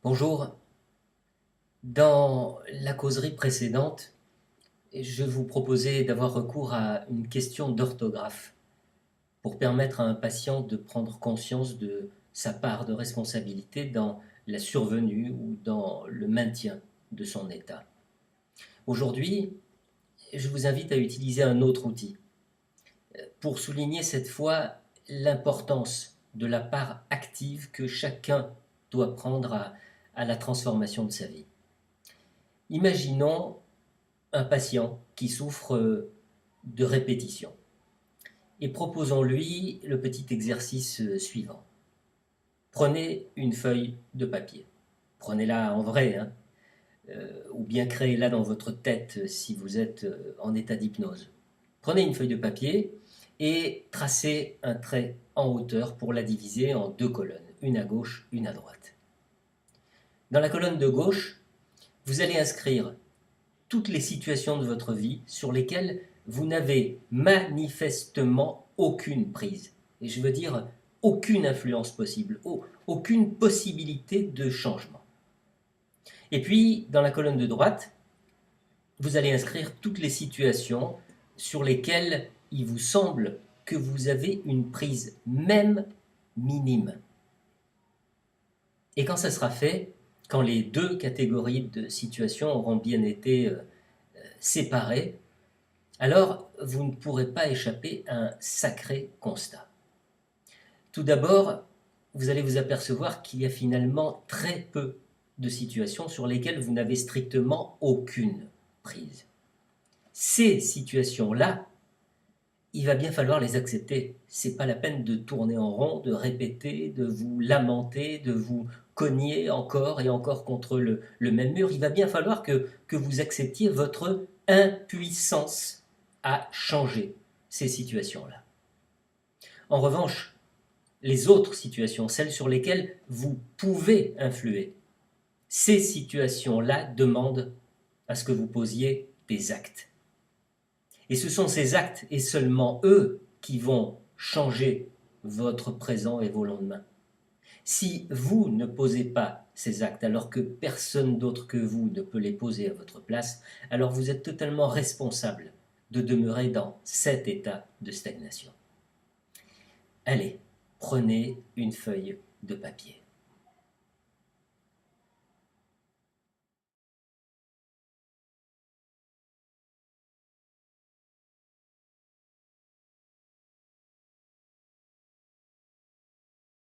Bonjour, dans la causerie précédente, je vous proposais d'avoir recours à une question d'orthographe pour permettre à un patient de prendre conscience de sa part de responsabilité dans la survenue ou dans le maintien de son état. Aujourd'hui, je vous invite à utiliser un autre outil pour souligner cette fois l'importance de la part active que chacun doit prendre à la transformation de sa vie. Imaginons un patient qui souffre de répétition et proposons-lui le petit exercice suivant. Prenez une feuille de papier. Prenez-la en vrai, hein, ou bien créez-la dans votre tête si vous êtes en état d'hypnose. Prenez une feuille de papier et tracez un trait en hauteur pour la diviser en deux colonnes, une à gauche, une à droite. Dans la colonne de gauche, vous allez inscrire toutes les situations de votre vie sur lesquelles vous n'avez manifestement aucune prise. Et je veux dire aucune influence possible, aucune possibilité de changement. Et puis, dans la colonne de droite, vous allez inscrire toutes les situations sur lesquelles il vous semble que vous avez une prise, même minime. Et quand ça sera fait, quand les deux catégories de situations auront bien été séparées, alors vous ne pourrez pas échapper à un sacré constat. Tout d'abord, vous allez vous apercevoir qu'il y a finalement très peu de situations sur lesquelles vous n'avez strictement aucune prise. Ces situations-là, il va bien falloir les accepter. C'est pas la peine de tourner en rond, de répéter, de vous lamenter, de vous cogner encore et encore contre le même mur. Il va bien falloir que vous acceptiez votre impuissance à changer ces situations-là. En revanche, les autres situations, celles sur lesquelles vous pouvez influer, ces situations-là demandent à ce que vous posiez des actes. Et ce sont ces actes, et seulement eux, qui vont changer votre présent et vos lendemains. Si vous ne posez pas ces actes alors que personne d'autre que vous ne peut les poser à votre place, alors vous êtes totalement responsable de demeurer dans cet état de stagnation. Allez, prenez une feuille de papier.